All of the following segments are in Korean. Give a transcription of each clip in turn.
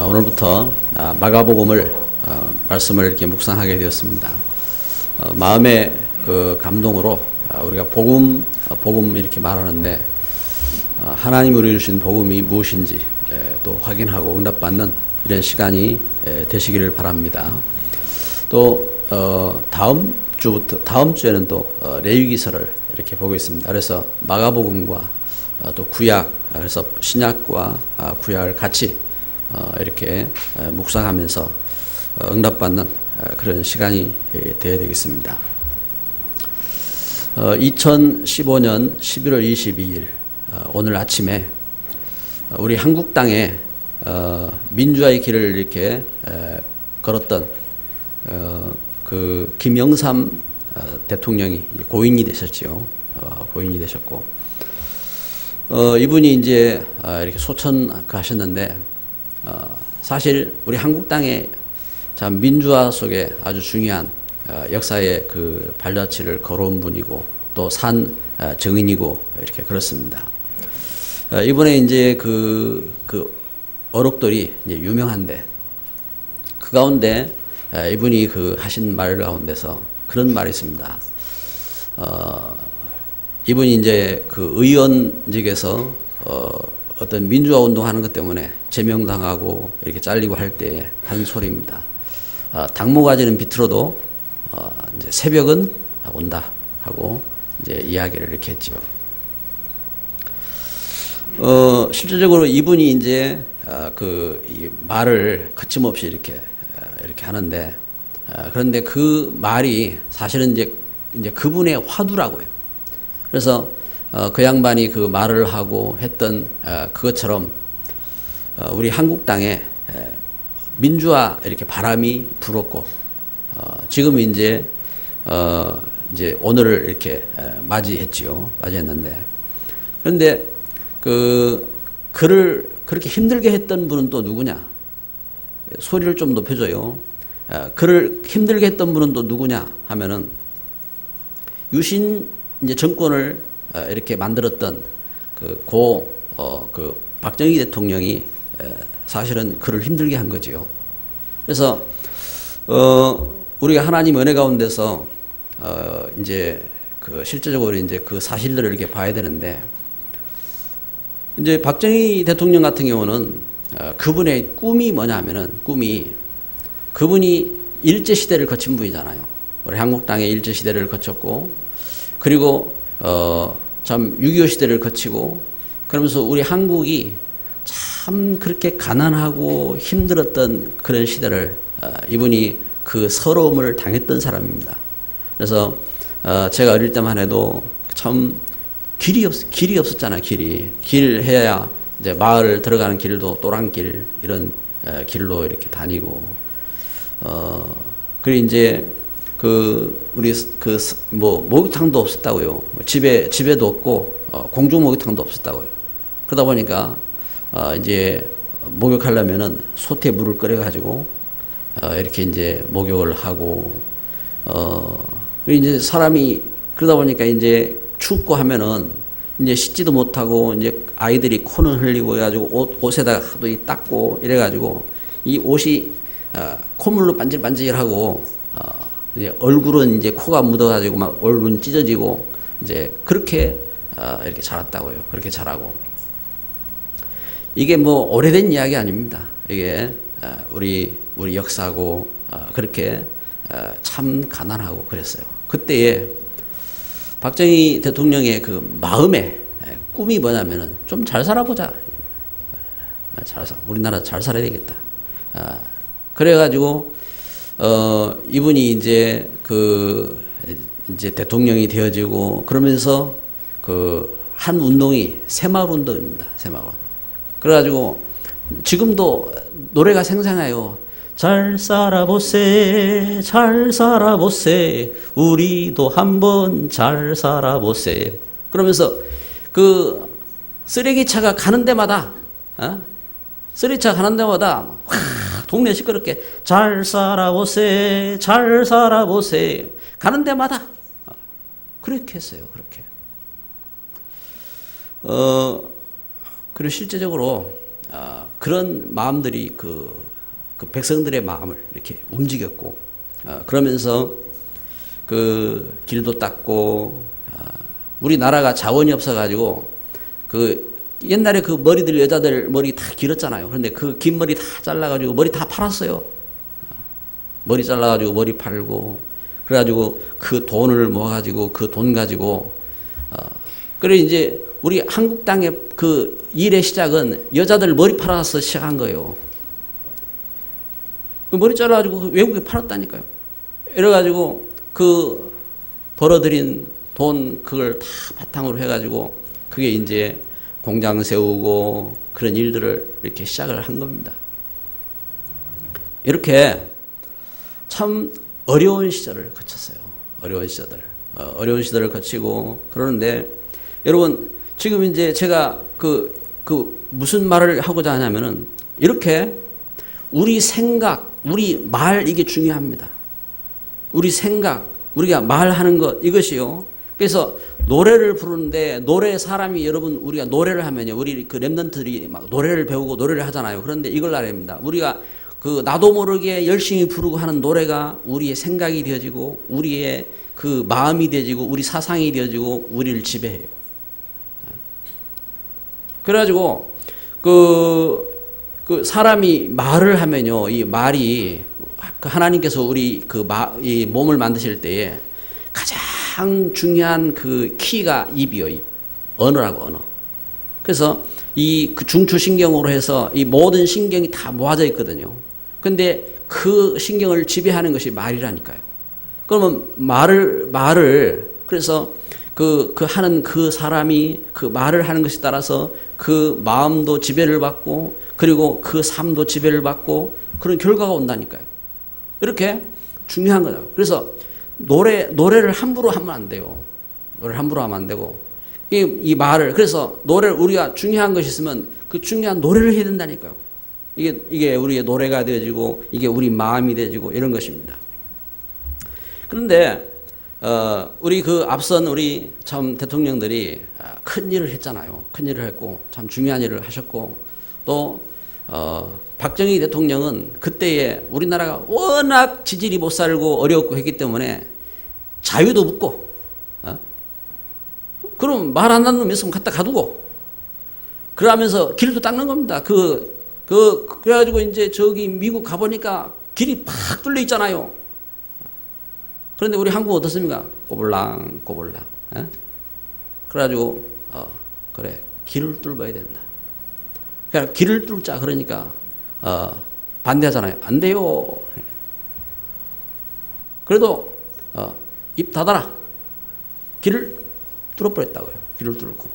오늘부터 마가복음을 말씀을 이렇게 묵상하게 되었습니다. 마음의 그 감동으로 우리가 복음 이렇게 말하는데 하나님이 우리 주신 복음이 무엇인지 또 확인하고 응답받는 이런 시간이 되시기를 바랍니다. 또 다음 주에는 또 레위기서를 이렇게 보겠습니다. 그래서 마가복음과 또 구약, 그래서 신약과 구약을 같이 이렇게 묵상하면서 응답받는 그런 시간이 되어야 되겠습니다. 2015년 11월 22일 오늘 아침에 우리 한국 땅에 민주화의 길을 이렇게 걸었던 그 김영삼 대통령이 고인이 되셨지요. 고인이 되셨고 이분이 이제 이렇게 소천하셨는데 사실 우리 한국 땅에 참 민주화 속에 아주 중요한 역사의 그 발자취를 걸어온 분이고 또 산 정인이고 이렇게 그렇습니다. 이번에 이제 그 어록들이 이제 유명한데 그 가운데 이분이 그 하신 말 가운데서 그런 말이 있습니다. 이분이 이제 그 의원직에서 어떤 민주화 운동하는 것 때문에 제명당하고 이렇게 잘리고 할 때 한 소리입니다. 당모가지는 비틀어도 이제 새벽은 온다 하고 이제 이야기를 이렇게 했지요. 실질적으로 이분이 이제 이 말을 거침없이 이렇게 하는데 그런데 그 말이 사실은 이제 그분의 화두라고요. 그래서 그 양반이 그 말을 하고 했던 그것처럼 우리 한국 땅에 민주화 이렇게 바람이 불었고 지금 이제 오늘을 이렇게 맞이했는데 그런데 그를 그렇게 힘들게 했던 분은 또 누구냐? 소리를 좀 높여줘요. 그를 힘들게 했던 분은 또 누구냐 하면은 유신 이제 정권을 이렇게 만들었던 그 박정희 대통령이 사실은 그를 힘들게 한 거지요. 그래서 우리가 하나님 은혜 가운데서 이제 실제적으로 이제 그 사실들을 이렇게 봐야 되는데 이제 박정희 대통령 같은 경우는 그분의 꿈이 뭐냐면은 그분이 일제 시대를 거친 분이잖아요. 우리 한국 땅에 일제 시대를 거쳤고 그리고 참 6.25 시대를 거치고 그러면서 우리 한국이 참 그렇게 가난하고 힘들었던 그런 시대를 이분이 그 서러움을 당했던 사람입니다. 그래서 제가 어릴 때만 해도 참 길이 없었잖아요. 길 해야 이제 마을 들어가는 길도 또랑길 이런 길로 이렇게 다니고 그리고 이제 우리 목욕탕도 없었다고요. 집에도 없고 공중 목욕탕도 없었다고요. 그러다 보니까 이제 목욕하려면은 솥에 물을 끓여가지고 이렇게 이제 목욕을 하고 이제 사람이 그러다 보니까 이제 춥고 하면은 이제 씻지도 못하고 이제 아이들이 코는 흘리고 해가지고 옷에다가 하도 닦고 이래가지고 이 옷이 콧물로 반질반질하고 이제 얼굴은 이제 코가 묻어가지고 막 얼굴은 찢어지고 이제 그렇게 이렇게 자랐다고요. 그렇게 자라고 이게 뭐 오래된 이야기 아닙니다. 이게 우리 역사고 그렇게 참 가난하고 그랬어요. 그때에 박정희 대통령의 그 마음의 꿈이 뭐냐면은 좀 잘 살아보자. 우리나라 잘 살아야 되겠다. 그래가지고 이분이 이제 이제 대통령이 되어지고 그러면서 한 운동이 새마을 운동입니다. 새마을. 그래가지고 지금도 노래가 생생해요. 잘 살아보세, 잘 살아보세, 우리도 한번 잘 살아보세. 그러면서 쓰레기차가 가는 데마다, 쓰레기차가 가는 데마다 동네 시끄럽게 잘 살아보세, 잘 살아보세. 가는 데마다 그렇게 했어요. 그렇게. 그리고 실제적으로 그런 마음들이 그 백성들의 마음을 이렇게 움직였고, 그러면서 그 길도 닦고, 우리나라가 자원이 없어가지고 그 옛날에 그 머리들, 여자들 머리 다 길었잖아요. 그런데 그 긴 머리 다 잘라가지고 머리 다 팔았어요. 머리 잘라가지고 머리 팔고, 그래가지고 그 돈을 모아가지고 그 돈 가지고, 그래 이제 우리 한국 땅의 그 일의 시작은 여자들 머리 팔아서 시작한 거예요. 머리 잘라가지고 외국에 팔았다니까요. 이래가지고 그 벌어들인 돈 그걸 다 바탕으로 해가지고 그게 이제 공장 세우고 그런 일들을 이렇게 시작을 한 겁니다. 이렇게 참 어려운 시절을 거쳤어요. 어려운 시절을 거치고 그러는데, 여러분 지금 이제 제가 무슨 말을 하고자 하냐면은, 이렇게 우리 생각, 우리 말, 이게 중요합니다. 우리 생각, 우리가 말하는 것, 이것이요. 그래서 노래를 부르는데, 노래 사람이, 여러분 우리가 노래를 하면요, 우리 그 랩런트들이 막 노래를 배우고 노래를 하잖아요. 그런데 이걸 알아야 합니다. 우리가 그 나도 모르게 열심히 부르고 하는 노래가 우리의 생각이 되어지고, 우리의 그 마음이 되어지고, 우리 사상이 되어지고, 우리를 지배해요. 그래가지고 그 사람이 말을 하면요, 이 말이, 하나님께서 우리 이 몸을 만드실 때에 가장 중요한 그 키가 입이요, 입. 언어라고, 언어. 그래서 그 중추신경으로 해서 이 모든 신경이 다 모아져 있거든요. 근데 그 신경을 지배하는 것이 말이라니까요. 그러면 말을, 그래서 하는 그 사람이 그 말을 하는 것에 따라서 그 마음도 지배를 받고, 그리고 그 삶도 지배를 받고, 그런 결과가 온다니까요. 이렇게 중요한 거죠. 그래서 노래를 함부로 하면 안 돼요. 노래를 함부로 하면 안 되고, 이 말을, 그래서 노래를, 우리가 중요한 것이 있으면 그 중요한 노래를 해야 된다니까요. 이게 우리의 노래가 되어지고, 이게 우리 마음이 되어지고, 이런 것입니다. 그런데 우리 앞선 우리 참 대통령들이 큰 일을 했잖아요. 큰 일을 했고 참 중요한 일을 하셨고, 또 박정희 대통령은 그때에 우리나라가 워낙 지질이 못 살고 어려웠고 했기 때문에 자유도 묻고, 그럼 말 안 하는 놈 있으면 갖다 가두고, 그러면서 길도 닦는 겁니다. 그래가지고 이제 저기 미국 가보니까 길이 팍 뚫려 있잖아요. 그런데 우리 한국 어떻습니까? 꼬불랑. 그래가지고, 그래, 길을 뚫어야 된다. 그러니까 길을 뚫자. 그러니까, 반대하잖아요. 안 돼요. 그래도, 입 닫아라. 길을 뚫어버렸다고요. 길을 뚫고.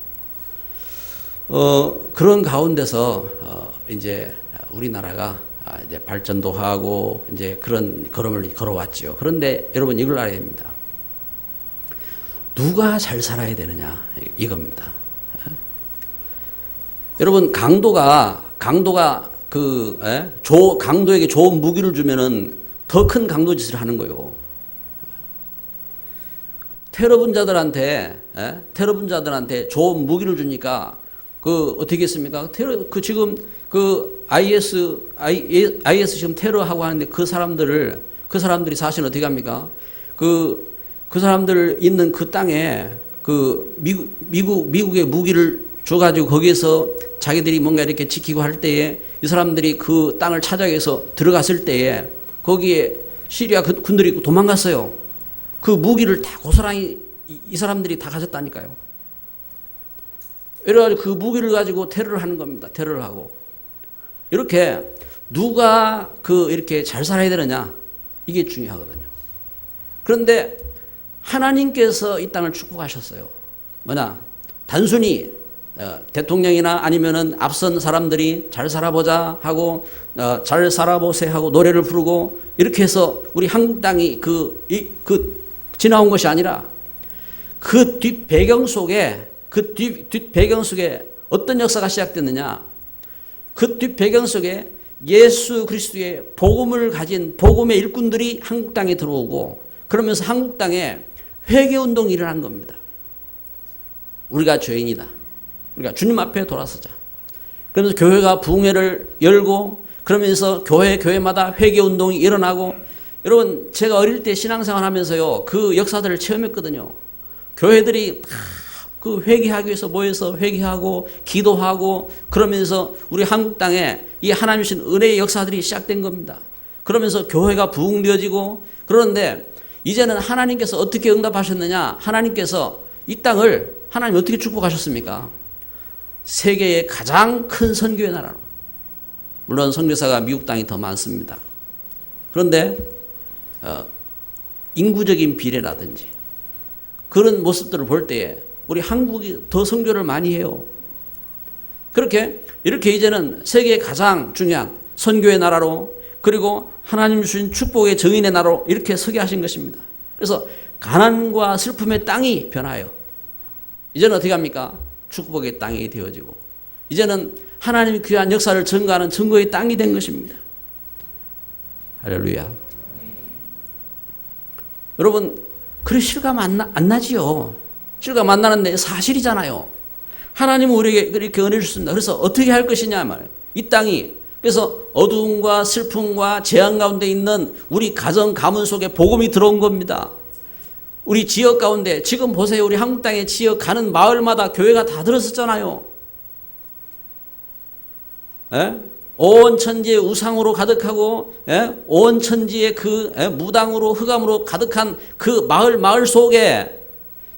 그런 가운데서, 이제 우리나라가 이제 발전도 하고 이제 그런 걸음을 걸어왔죠. 그런데 여러분 이걸 알아야 됩니다. 누가 잘 살아야 되느냐, 이겁니다. 여러분 강도가 강도에게 좋은 무기를 주면은 더 큰 강도 짓을 하는 거예요. 테러 분자들한테 좋은 무기를 주니까 어떻게 했습니까? 지금 IS 지금 테러하고 하는데 그 사람들이 사실 어떻게 합니까? 그 사람들 있는 그 땅에 미국의 무기를 줘가지고 거기에서 자기들이 뭔가 이렇게 지키고 할 때에 이 사람들이 그 땅을 찾아가서 들어갔을 때에 거기에 시리아 군들이 도망갔어요. 그 무기를 다 고스란히 이 사람들이 다 가졌다니까요. 이래가지고 그 무기를 가지고 테러를 하는 겁니다. 테러를 하고. 이렇게 누가 이렇게 잘 살아야 되느냐, 이게 중요하거든요. 그런데 하나님께서 이 땅을 축복하셨어요. 뭐냐? 단순히 대통령이나 아니면은 앞선 사람들이 잘 살아보자 하고 잘 살아보세 하고 노래를 부르고 이렇게 해서 우리 한국 땅이 지나온 것이 아니라 그 뒷 배경 속에 어떤 역사가 시작됐느냐? 그 뒷 배경 속에 예수 그리스도의 복음을 가진 복음의 일꾼들이 한국 땅에 들어오고, 그러면서 한국 땅에 회개운동이 일어난 겁니다. 우리가 죄인이다. 우리가 주님 앞에 돌아서자. 그러면서 교회가 부흥회를 열고 그러면서 교회마다 회개운동이 일어나고 여러분 제가 어릴 때 신앙생활 하면서요 그 역사들을 체험했거든요. 교회들이 그 회개하기 위해서 모여서 회개하고 기도하고 그러면서 우리 한국 땅에 이 하나님 주신 은혜의 역사들이 시작된 겁니다. 그러면서 교회가 부흥되어지고 그런데 이제는 하나님께서 어떻게 응답하셨느냐? 하나님께서 이 땅을 하나님 어떻게 축복하셨습니까? 세계의 가장 큰 선교의 나라로. 물론 선교사가 미국 땅이 더 많습니다. 그런데 인구적인 비례라든지 그런 모습들을 볼 때에 우리 한국이 더 선교를 많이 해요. 이렇게 이제는 세계의 가장 중요한 선교의 나라로 그리고 하나님 주신 축복의 정인의 나라로 이렇게 서게 하신 것입니다. 그래서 가난과 슬픔의 땅이 변하여 이제는 어떻게 합니까? 축복의 땅이 되어지고 이제는 하나님의 귀한 역사를 증거하는 증거의 땅이 된 것입니다. 할렐루야. 여러분 그래 실감 안 나지요. 실감 안 나는데 사실이잖아요. 하나님은 우리에게 이렇게 은혜를 주셨습니다. 그래서 어떻게 할 것이냐 말이에요. 이 땅이 그래서 어두움과 슬픔과 재앙 가운데 있는 우리 가정 가문 속에 복음이 들어온 겁니다. 우리 지역 가운데 지금 보세요. 우리 한국 땅의 지역 가는 마을마다 교회가 다 들었었잖아요. 온 천지의 우상으로 가득하고 온 천지의 그 무당으로 흑암으로 가득한 그 마을 속에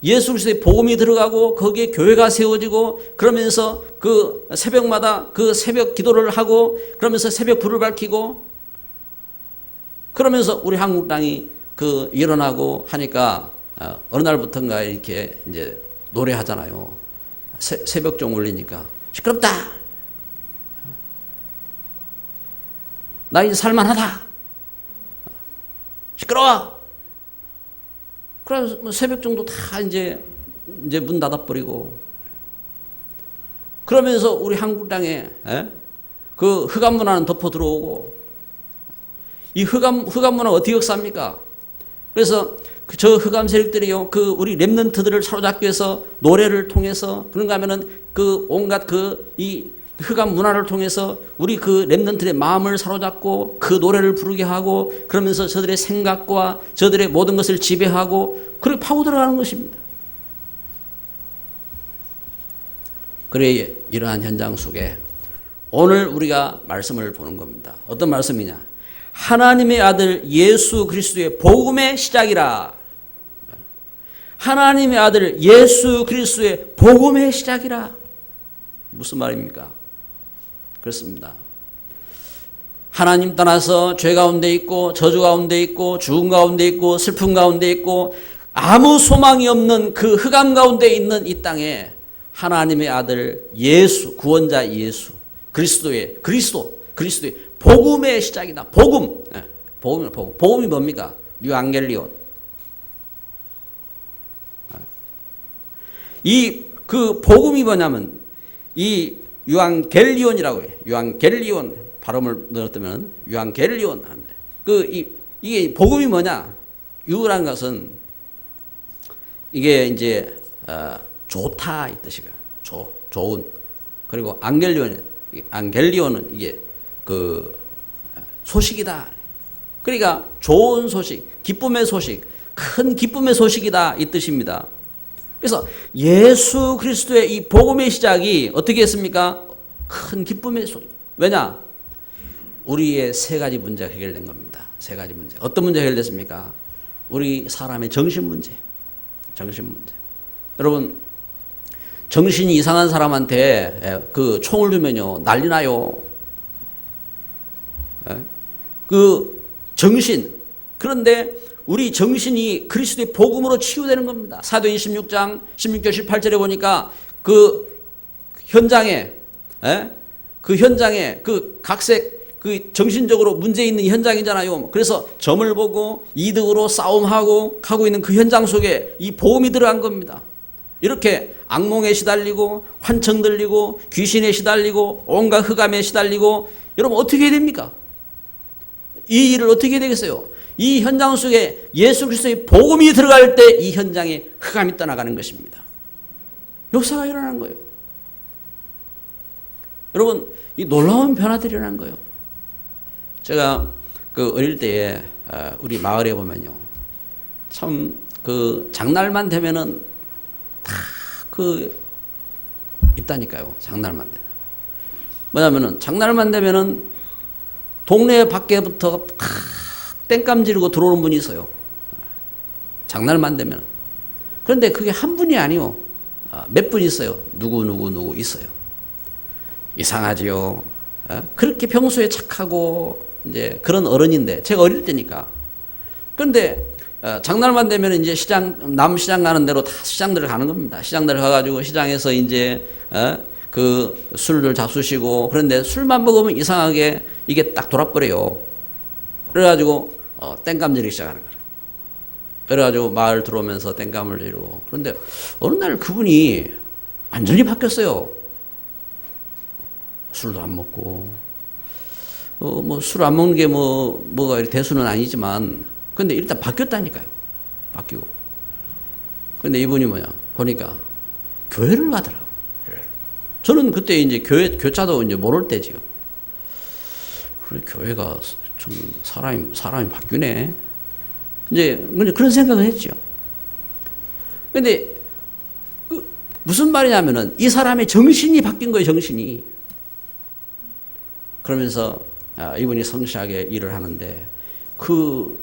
예수 그리스도의 복음이 들어가고 거기에 교회가 세워지고 그러면서 그 새벽마다 그 새벽 기도를 하고 그러면서 새벽 불을 밝히고 그러면서 우리 한국 땅이 그 일어나고 하니까 어느 날부터인가 이렇게 이제 노래하잖아요. 새벽종 울리니까 시끄럽다. 나 이제 살만하다. 시끄러워. 그래서 새벽종도 다 이제 문 닫아버리고 그러면서 우리 한국 땅에 그 흑암 문화는 덮어 들어오고 이 흑암 문화 어떻게 역사합니까? 그래서 저 흑암 세력들이요 그 우리 렘넌트들을 사로잡기 위해서 노래를 통해서 그런가 하면은 그 온갖 이 흑암 문화를 통해서 우리 그 렘넌트의 마음을 사로잡고 그 노래를 부르게 하고 그러면서 저들의 생각과 저들의 모든 것을 지배하고 그렇게 파고 들어가는 것입니다. 그래 이러한 현장 속에 오늘 우리가 말씀을 보는 겁니다. 어떤 말씀이냐? 하나님의 아들 예수 그리스도의 복음의 시작이라. 하나님의 아들 예수 그리스도의 복음의 시작이라. 무슨 말입니까? 그렇습니다. 하나님 떠나서 죄 가운데 있고 저주 가운데 있고 죽음 가운데 있고 슬픔 가운데 있고 아무 소망이 없는 그 흑암 가운데 있는 이 땅에 하나님의 아들 예수 구원자 예수 그리스도의 복음의 시작이다. 복음이 뭡니까? 유앙겔리온. 이 그 복음이 뭐냐면 이 유앙겔리온이라고 해요. 유앙겔리온 발음을 넣었다면 유앙겔리온. 이게 복음이 뭐냐? 유라는 것은 이게 이제 좋다 이 뜻이고요. 좋은. 그리고 안겔리온은 이게 그 소식이다. 그러니까 좋은 소식, 기쁨의 소식, 큰 기쁨의 소식이다 이 뜻입니다. 그래서 예수 그리스도의 이 복음의 시작이 어떻게 했습니까? 큰 기쁨의 소식. 왜냐? 우리의 세 가지 문제가 해결된 겁니다. 세 가지 문제. 어떤 문제가 해결됐습니까? 우리 사람의 정신 문제. 여러분, 정신이 이상한 사람한테 그 총을 두면요 난리 나요. 그 정신. 그런데 우리 정신이 그리스도의 복음으로 치유되는 겁니다. 사도행 16장 16절 18절에 보니까 그 현장에 그 각색 그 정신적으로 문제 있는 현장이잖아요. 그래서 점을 보고 이득으로 싸움하고 하고 있는 그 현장 속에 이 복음이 들어간 겁니다. 이렇게 악몽에 시달리고 환청 들리고 귀신에 시달리고 온갖 흑암에 시달리고 여러분 어떻게 해야 됩니까? 이 일을 어떻게 해야 되겠어요? 이 현장 속에 예수 그리스도의 복음이 들어갈 때 이 현장에 흑암이 떠나가는 것입니다. 역사가 일어나는 거예요. 여러분, 이 놀라운 변화들이 일어난 거예요. 제가 그 어릴 때에 우리 마을에 보면요, 참 그 장날만 되면은 다 그 있다니까요. 장날만 되면. 뭐냐면은 장날만 되면은 동네 밖에부터 다 땡감 지르고 들어오는 분이 있어요. 장날만 되면. 그런데 그게 한 분이 아니요. 몇 분 있어요. 누구 있어요. 이상하지요. 그렇게 평소에 착하고 이제 그런 어른인데 제가 어릴 때니까. 그런데 장날만 되면 이제 남시장 가는 대로 다 시장들을 가는 겁니다. 시장들 가가지고 시장에서 이제 그 술을 잡수시고, 그런데 술만 먹으면 이상하게 이게 딱 돌아버려요. 그래가지고 땡감 지르기 시작하는 거예요. 그래가지고 마을 들어오면서 땡감을 지르고. 그런데 어느 날 그분이 완전히 바뀌었어요. 술도 안 먹고, 뭐 술 안 먹는 게 뭐가 이렇게 대수는 아니지만, 근데 일단 바뀌었다니까요. 바뀌고. 근데 이분이 보니까 교회를 가더라고요. 저는 그때 이제 교차도 이제 모를 때지요. 그래, 교회가 좀 사람이 바뀌네. 이제 그런 생각을 했죠. 근데 무슨 말이냐면은 이 사람의 정신이 바뀐 거예요, 정신이. 그러면서 이분이 성실하게 일을 하는데 그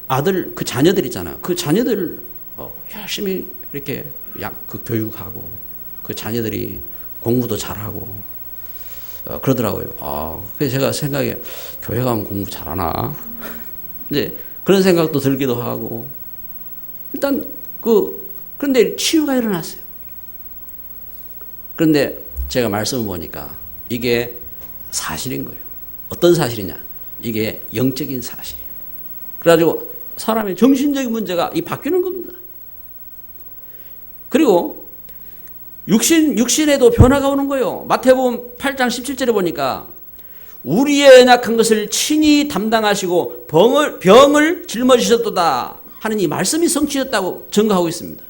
아들, 그 자녀들 있잖아요. 그 자녀들 열심히 이렇게 그 교육하고, 그 자녀들이 공부도 잘하고 그러더라고요. 그래서 제가 생각에 교회 가면 공부 잘하나? 이제 그런 생각도 들기도 하고. 일단 그런데 치유가 일어났어요. 그런데 제가 말씀을 보니까 이게 사실인 거예요. 어떤 사실이냐? 이게 영적인 사실이에요. 그래가지고 사람의 정신적인 문제가 바뀌는 겁니다. 그리고 육신에도 변화가 오는 거예요. 마태복음 8장 17절에 보니까 우리의 연약한 것을 친히 담당하시고 병을 짊어지셨도다 하는 이 말씀이 성취됐다고 증거하고 있습니다.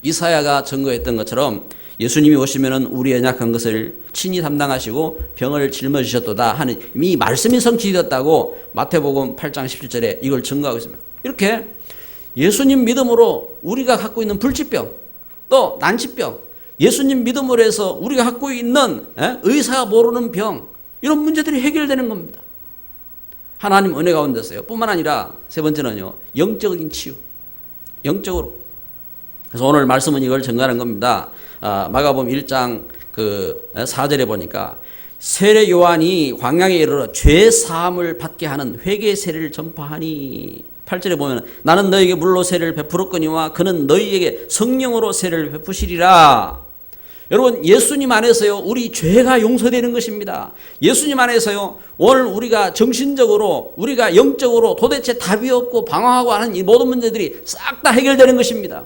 이사야가 증거했던 것처럼 예수님이 오시면은 우리의 연약한 것을 친히 담당하시고 병을 짊어지셨도다 하는 이 말씀이 성취되었다고 마태복음 8장 17절에 이걸 증거하고 있습니다. 이렇게 예수님 믿음으로 우리가 갖고 있는 불치병, 또 난치병, 예수님 믿음으로 해서 우리가 갖고 있는 의사가 모르는 병, 이런 문제들이 해결되는 겁니다. 하나님 은혜 가운데서요. 뿐만 아니라 세 번째는요, 영적인 치유. 영적으로. 그래서 오늘 말씀은 이걸 증거하는 겁니다. 마가복음 1장 4절에 보니까 세례 요한이 광야에 이르러 죄 사함을 받게 하는 회개 세례를 전파하니, 8절에 보면 나는 너에게 물로 세례를 베풀었거니와 그는 너희에게 성령으로 세례를 베푸시리라. 여러분, 예수님 안에서요, 우리 죄가 용서되는 것입니다. 예수님 안에서요, 오늘 우리가 정신적으로, 우리가 영적으로 도대체 답이 없고 방황하고 하는 이 모든 문제들이 싹 다 해결되는 것입니다.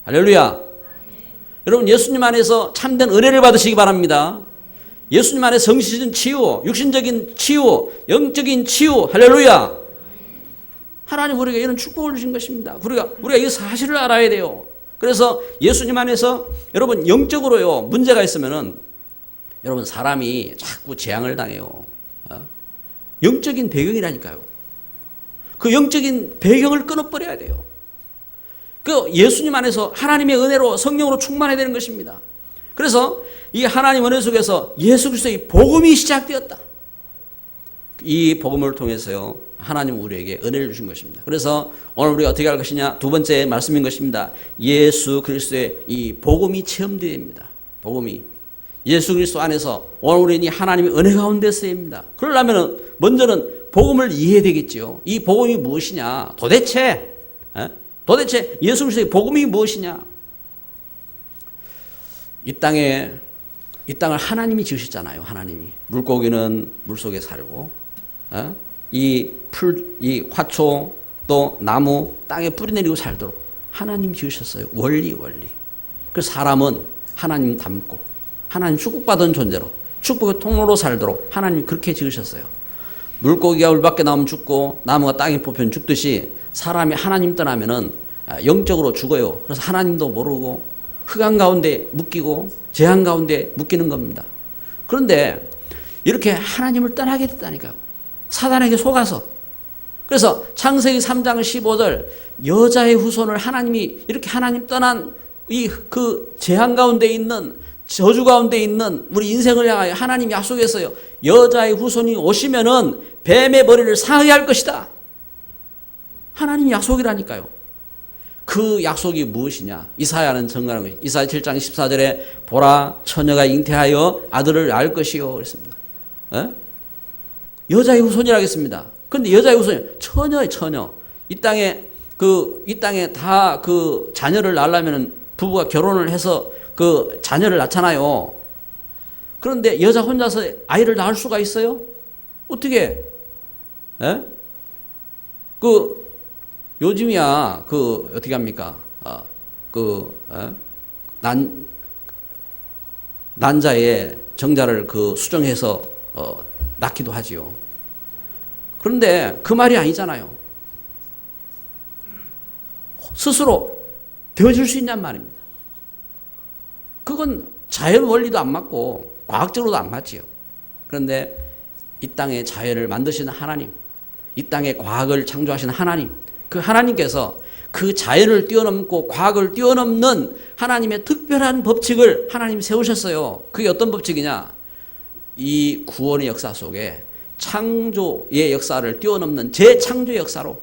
할렐루야. 여러분, 예수님 안에서 참된 은혜를 받으시기 바랍니다. 예수님 안에서 정신적인 치유, 육신적인 치유, 영적인 치유. 할렐루야. 하나님 우리에게 이런 축복을 주신 것입니다. 우리가 이 사실을 알아야 돼요. 그래서 예수님 안에서 여러분 영적으로요, 문제가 있으면은 여러분 사람이 자꾸 재앙을 당해요. 영적인 배경이라니까요. 그 영적인 배경을 끊어버려야 돼요. 그 예수님 안에서 하나님의 은혜로 성령으로 충만해야 되는 것입니다. 그래서 이 하나님 은혜 속에서 예수 그리스도의 복음이 시작되었다. 이 복음을 통해서요, 하나님 우리에게 은혜를 주신 것입니다. 그래서 오늘 우리가 어떻게 할 것이냐, 두 번째 말씀인 것입니다. 예수 그리스도의 이 복음이 체험되어야 됩니다. 복음이 예수 그리스도 안에서 오늘 우리는 이 하나님의 은혜 가운데서입니다. 그러려면 먼저는 복음을 이해해야 되겠지요. 이 복음이 무엇이냐, 도대체 예수 그리스도의 복음이 무엇이냐. 이 땅을 하나님이 지으셨잖아요. 하나님이 물고기는 물속에 살고, 이 화초 또 나무 땅에 뿌리 내리고 살도록 하나님 지으셨어요. 원리. 그래서 사람은 하나님 닮고 하나님 축복받은 존재로 축복의 통로로 살도록 하나님 그렇게 지으셨어요. 물고기가 물 밖에 나오면 죽고 나무가 땅에 뽑히면 죽듯이 사람이 하나님 떠나면은 영적으로 죽어요. 그래서 하나님도 모르고 흑암 가운데 묶이고 재앙 가운데 묶이는 겁니다. 그런데 이렇게 하나님을 떠나게 됐다니까요. 사단에게 속아서. 그래서 창세기 3장 15절 여자의 후손을 하나님이 이렇게 하나님 떠난 이 그 재앙 가운데 있는 저주 가운데 있는 우리 인생을 향하여 하나님이 약속했어요. 여자의 후손이 오시면은 뱀의 머리를 상하게 할 것이다. 하나님이 약속이라니까요. 그 약속이 무엇이냐? 이사야는 증거하는 거예요. 이사야 7장 14절에 보라 처녀가 잉태하여 아들을 낳을 것이요 그랬습니다. 에? 여자의 후손이라 했습니다. 그런데 여자의 후손이 처녀의 처녀. 이 땅에 다 그 자녀를 낳으려면 부부가 결혼을 해서 그 자녀를 낳잖아요. 그런데 여자 혼자서 아이를 낳을 수가 있어요? 어떻게? 에? 요즘이야, 어떻게 합니까? 난자의 정자를 수정해서, 낳기도 하지요. 그런데 그 말이 아니잖아요. 스스로 되어줄 수 있냔 말입니다. 그건 자연 원리도 안 맞고, 과학적으로도 안 맞지요. 그런데 이 땅의 자연을 만드시는 하나님, 이 땅의 과학을 창조하시는 하나님, 그 하나님께서 그 자연을 뛰어넘고 과학을 뛰어넘는 하나님의 특별한 법칙을 하나님이 세우셨어요. 그게 어떤 법칙이냐? 이 구원의 역사 속에 창조의 역사를 뛰어넘는 재창조의 역사로.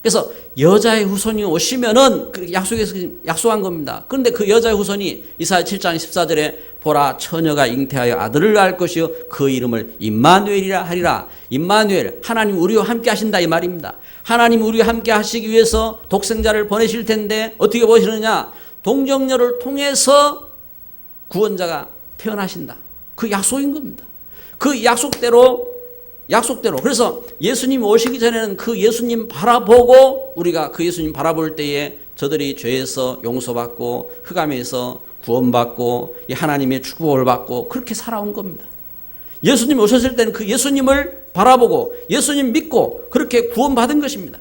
그래서 여자의 후손이 오시면은 그 약속한 겁니다. 그런데 그 여자의 후손이 이사야 7장 14절에 보라 처녀가 잉태하여 아들을 낳을 것이요 그 이름을 임마누엘이라 하리라. 임마누엘, 하나님 우리와 함께 하신다 이 말입니다. 하나님 우리와 함께 하시기 위해서 독생자를 보내실 텐데 어떻게 보시느냐? 동정녀를 통해서 구원자가 태어나신다. 그 약속인 겁니다. 그 약속대로 그래서 예수님 오시기 전에는 그 예수님 바라보고 우리가 그 예수님 바라볼 때에 저들이 죄에서 용서받고 흑암에서 구원받고 하나님의 축복을 받고 그렇게 살아온 겁니다. 예수님 오셨을 때는 그 예수님을 바라보고 예수님 믿고 그렇게 구원받은 것입니다.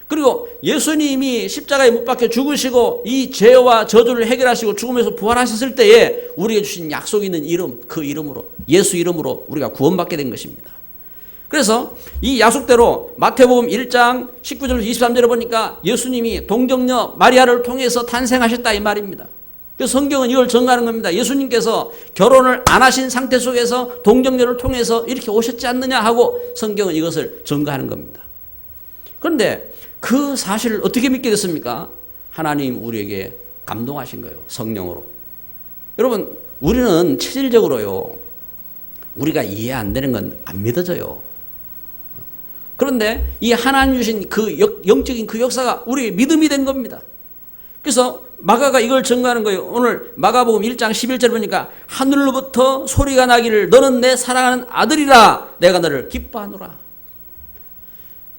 그리고 예수님이 십자가에 못 박혀 죽으시고 이 죄와 저주를 해결하시고 죽음에서 부활하셨을 때에 우리에게 주신 약속 있는 이름, 그 이름으로 예수 이름으로 우리가 구원받게 된 것입니다. 그래서 이 약속대로 마태복음 1장 19절 23절에 보니까 예수님이 동정녀 마리아를 통해서 탄생하셨다 이 말입니다. 그래서 성경은 이걸 증거하는 겁니다. 예수님께서 결혼을 안 하신 상태 속에서 동정녀를 통해서 이렇게 오셨지 않느냐 하고 성경은 이것을 증거하는 겁니다. 그런데 그 사실을 어떻게 믿게 됐습니까? 하나님 우리에게 감동하신 거예요. 성령으로. 여러분 우리는 체질적으로요. 우리가 이해 안 되는 건 안 믿어져요. 그런데 이 하나님 주신 그 영적인 그 역사가 우리의 믿음이 된 겁니다. 그래서 마가가 이걸 증거하는 거예요. 오늘 마가복음 1장 11절 보니까 하늘로부터 소리가 나기를 너는 내 사랑하는 아들이라 내가 너를 기뻐하노라.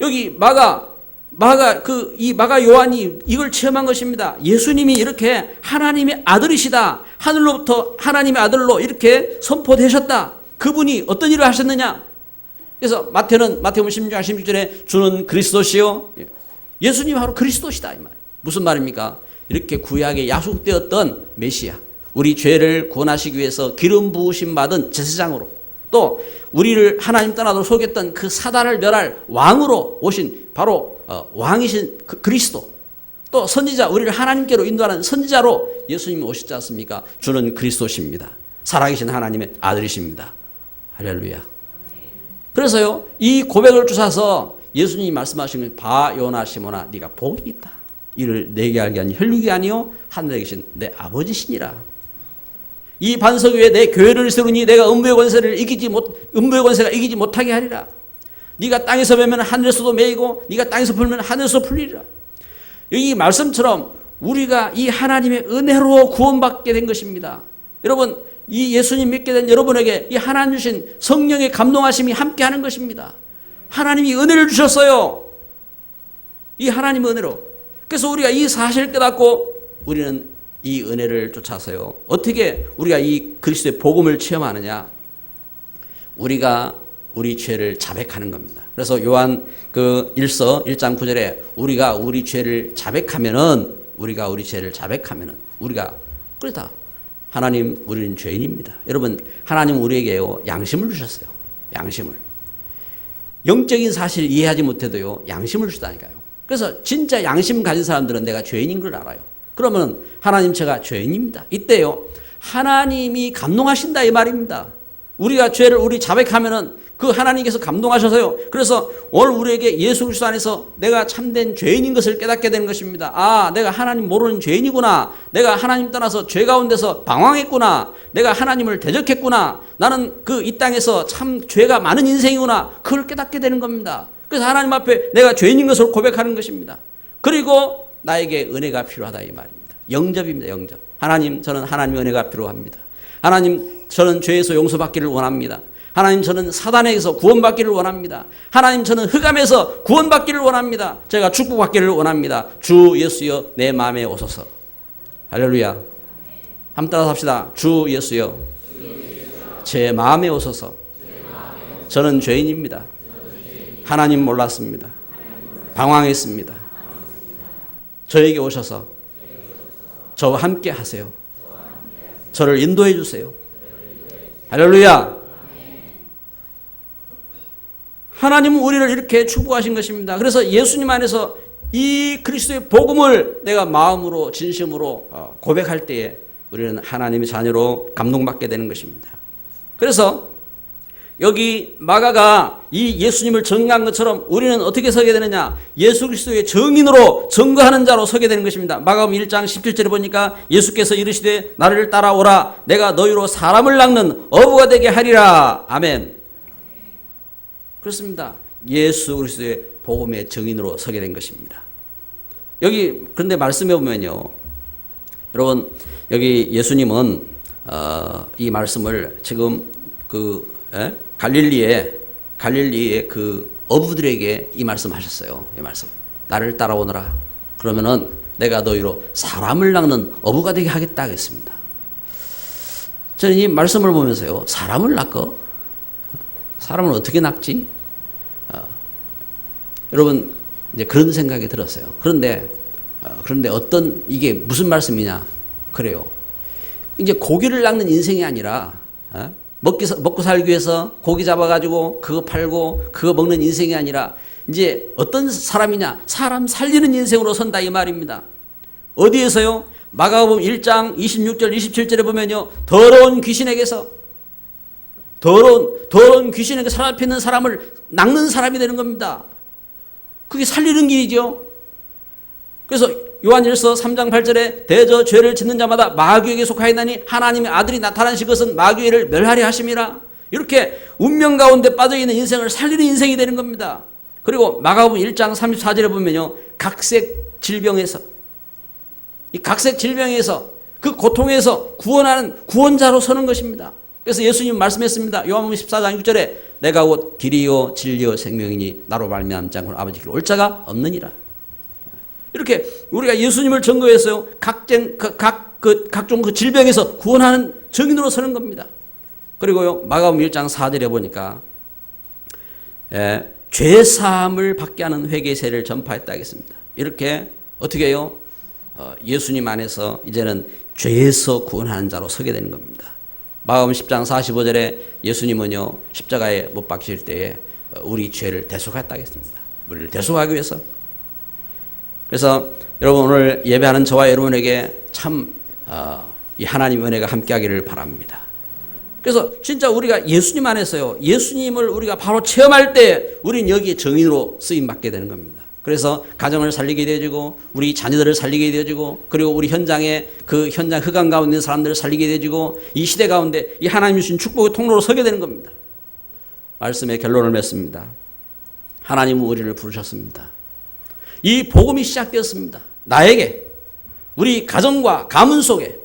여기 마가 요한이 이걸 체험한 것입니다. 예수님이 이렇게 하나님의 아들이시다. 하늘로부터 하나님의 아들로 이렇게 선포되셨다. 그분이 어떤 일을 하셨느냐? 그래서 마태복음 16장 16절에 주는 그리스도시요. 예수님 바로 그리스도시다 이 말. 무슨 말입니까? 이렇게 구약에 약속되었던 메시아, 우리 죄를 구원하시기 위해서 기름 부으심 받은 제사장으로 또 우리를 하나님 떠나도 속였던 그 사단을 멸할 왕으로 오신 바로 왕이신 그리스도, 또 선지자, 우리를 하나님께로 인도하는 선지자로 예수님이 오셨지 않습니까? 주는 그리스도십니다. 살아계신 하나님의 아들이십니다. 할렐루야. 그래서요, 이 고백을 주셔서 예수님이 말씀하신 바 요나 시몬아 네가 복이 있다. 이를 내게 알게 하니 혈육이 아니요 하늘에 계신 내 아버지시니라. 이 반석 위에 내 교회를 세우니 내가 음부의 권세가 이기지 못하게 하리라. 네가 땅에서 매면 하늘에서도 매이고 네가 땅에서 풀면 하늘에서 풀리리라. 이 말씀처럼 우리가 이 하나님의 은혜로 구원받게 된 것입니다. 여러분 이 예수님 믿게 된 여러분에게 이 하나님 주신 성령의 감동하심이 함께하는 것입니다. 하나님이 은혜를 주셨어요. 이 하나님의 은혜로. 그래서 우리가 이 사실을 깨닫고 우리는 이 은혜를 쫓아서요. 어떻게 우리가 이 그리스도의 복음을 체험하느냐? 우리가 우리 죄를 자백하는 겁니다. 그래서 요한 1장 9절에 우리가 우리 죄를 자백하면은 우리가 그러다 하나님, 우리는 죄인입니다. 여러분, 하나님 우리에게요, 양심을 주셨어요. 양심을. 영적인 사실 이해하지 못해도요, 양심을 주다니까요. 그래서 진짜 양심 가진 사람들은 내가 죄인인 걸 알아요. 그러면 하나님, 제가 죄인입니다. 이때요, 하나님이 감동하신다 이 말입니다. 우리가 죄를 우리 자백하면은 그 하나님께서 감동하셔서요. 그래서 오늘 우리에게 예수 그리스도 안에서 내가 참된 죄인인 것을 깨닫게 되는 것입니다. 아, 내가 하나님 모르는 죄인이구나. 내가 하나님 떠나서 죄 가운데서 방황했구나. 내가 하나님을 대적했구나. 나는 그 이 땅에서 참 죄가 많은 인생이구나. 그걸 깨닫게 되는 겁니다. 그래서 하나님 앞에 내가 죄인인 것을 고백하는 것입니다. 그리고 나에게 은혜가 필요하다 이 말입니다. 영접입니다. 영접. 하나님, 저는 하나님의 은혜가 필요합니다. 하나님, 저는 죄에서 용서받기를 원합니다. 하나님, 저는 사단에게서 구원받기를 원합니다. 하나님, 저는 흑암에서 구원받기를 원합니다. 제가 축복받기를 원합니다. 주 예수여 내 마음에 오소서. 할렐루야. 한번 따라서 합시다. 주 예수여 제 마음에 오소서. 저는 죄인입니다. 하나님 몰랐습니다. 방황했습니다. 저에게 오셔서 저와 함께 하세요. 저를 인도해 주세요. 할렐루야. 하나님은 우리를 이렇게 축복하신 것입니다. 그래서 예수님 안에서 이 그리스도의 복음을 내가 마음으로 진심으로 고백할 때에 우리는 하나님의 자녀로 감동받게 되는 것입니다. 그래서 여기 마가가 이 예수님을 증거한 것처럼 우리는 어떻게 서게 되느냐? 예수 그리스도의 증인으로 증거하는 자로 서게 되는 것입니다. 마가복음 1장 17절에 보니까 예수께서 이르시되 나를 따라오라. 내가 너희로 사람을 낚는 어부가 되게 하리라. 아멘. 그렇습니다. 예수 그리스도의 복음의 증인으로 서게 된 것입니다. 여기 그런데 말씀해 보면요, 여러분, 여기 예수님은 이 말씀을 지금 갈릴리의 그 어부들에게 이 말씀하셨어요. 이 말씀. 나를 따라오너라. 그러면은 내가 너희로 사람을 낚는 어부가 되게 하겠다 하겠습니다. 저는 이 말씀을 보면서요, 사람을 낚어? 사람을 어떻게 낚지? 여러분, 이제 그런 생각이 들었어요. 그런데 어떤, 이게 무슨 말씀이냐? 그래요. 이제 고기를 낚는 인생이 아니라, 먹고 살기 위해서 고기 잡아가지고 그거 팔고 그거 먹는 인생이 아니라, 이제 어떤 사람이냐? 사람 살리는 인생으로 선다 이 말입니다. 어디에서요? 마가복음 1장 26절 27절에 보면요, 더러운 귀신에게서 사람 앞에 있는 사람을 낚는 사람이 되는 겁니다. 그게 살리는 길이죠. 그래서 요한일서 3장 8절에 대저 죄를 짓는 자마다 마귀에게 속하였나니 하나님의 아들이 나타나신 것은 마귀를 멸하려 하심이라. 이렇게 운명 가운데 빠져있는 인생을 살리는 인생이 되는 겁니다. 그리고 마가복음 1장 34절에 보면요, 각색 질병에서 그 고통에서 구원하는 구원자로 서는 것입니다. 그래서 예수님 말씀했습니다. 요한복음 14장 6절에 내가 곧 길이요 진리요 생명이니 나로 말미암지 않고는 아버지께로 올 자가 없느니라. 이렇게 우리가 예수님을 증거했어요. 각종 그 질병에서 구원하는 증인으로 서는 겁니다. 그리고요, 마가복음 1장 4절에 보니까 죄사함을 받게 하는 회개세를 전파했다 하겠습니다. 이렇게 어떻게 해요? 예수님 안에서 이제는 죄에서 구원하는 자로 서게 되는 겁니다. 마가복음 10장 45절에 예수님은요, 십자가에 못 박히실 때에 우리 죄를 대속했다 하겠습니다. 우리를 대속하기 위해서. 그래서 여러분, 오늘 예배하는 저와 여러분에게 참 이 하나님의 은혜가 함께하기를 바랍니다. 그래서 진짜 우리가 예수님 안에서요, 예수님을 우리가 바로 체험할 때 우리는 여기에 증인으로 쓰임받게 되는 겁니다. 그래서 가정을 살리게 되어지고 우리 자녀들을 살리게 되어지고 그리고 우리 현장에 그 현장 흑암 가운데 있는 사람들을 살리게 되어지고 이 시대 가운데 이 하나님이 주신 축복의 통로로 서게 되는 겁니다. 말씀의 결론을 맺습니다. 하나님은 우리를 부르셨습니다. 이 복음이 시작되었습니다. 나에게, 우리 가정과 가문 속에,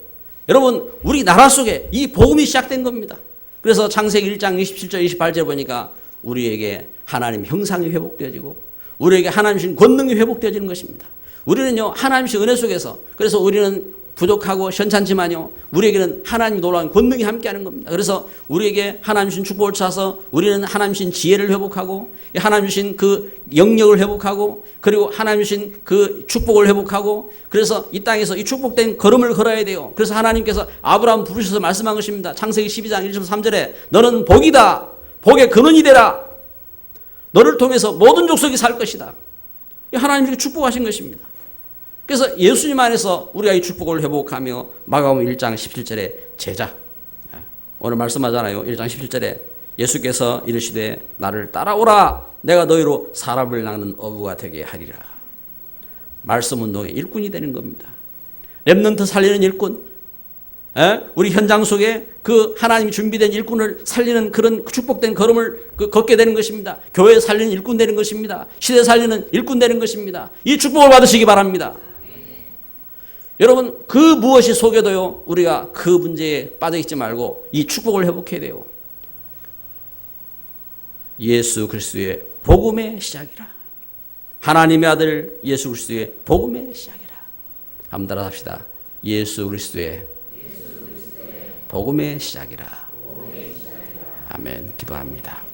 여러분 우리 나라 속에 이 복음이 시작된 겁니다. 그래서 창세기 1장 27절 28절 보니까 우리에게 하나님 형상이 회복되어지고 우리에게 하나님 주신 권능이 회복되어지는 것입니다. 우리는요, 하나님 주신 은혜 속에서, 그래서 우리는 부족하고 현찮지만요, 우리에게는 하나님 놀라운 권능이 함께하는 겁니다. 그래서 우리에게 하나님 주신 축복을 찾아서 우리는 하나님 주신 지혜를 회복하고, 하나님 주신 그 영역을 회복하고, 그리고 하나님 주신 그 축복을 회복하고, 그래서 이 땅에서 이 축복된 걸음을 걸어야 돼요. 그래서 하나님께서 아브라함 부르셔서 말씀한 것입니다. 창세기 12장 1절 3절에 너는 복이다, 복의 근원이 되라, 너를 통해서 모든 족속이 살 것이다. 하나님이 축복하신 것입니다. 그래서 예수님 안에서 우리가 이 축복을 회복하며 마가복음 1장 17절에 제자, 오늘 말씀하잖아요. 1장 17절에 예수께서 이르시되 나를 따라오라, 내가 너희로 사람을 낚는 어부가 되게 하리라. 말씀 운동의 일꾼이 되는 겁니다. 렘넌트 살리는 일꾼, 우리 현장 속에 그 하나님이 준비된 일꾼을 살리는 그런 축복된 걸음을 걷게 되는 것입니다. 교회 살리는 일꾼 되는 것입니다. 시대 살리는 일꾼 되는 것입니다. 이 축복을 받으시기 바랍니다. 여러분, 그 무엇이 속여도요, 우리가 그 문제에 빠져있지 말고 이 축복을 회복해야 돼요. 예수 그리스도의 복음의 시작이라. 하나님의 아들 예수 그리스도의 복음의 시작이라. 한번 따라합시다. 예수 그리스도의 복음의 시작이라. 아멘. 기도합니다.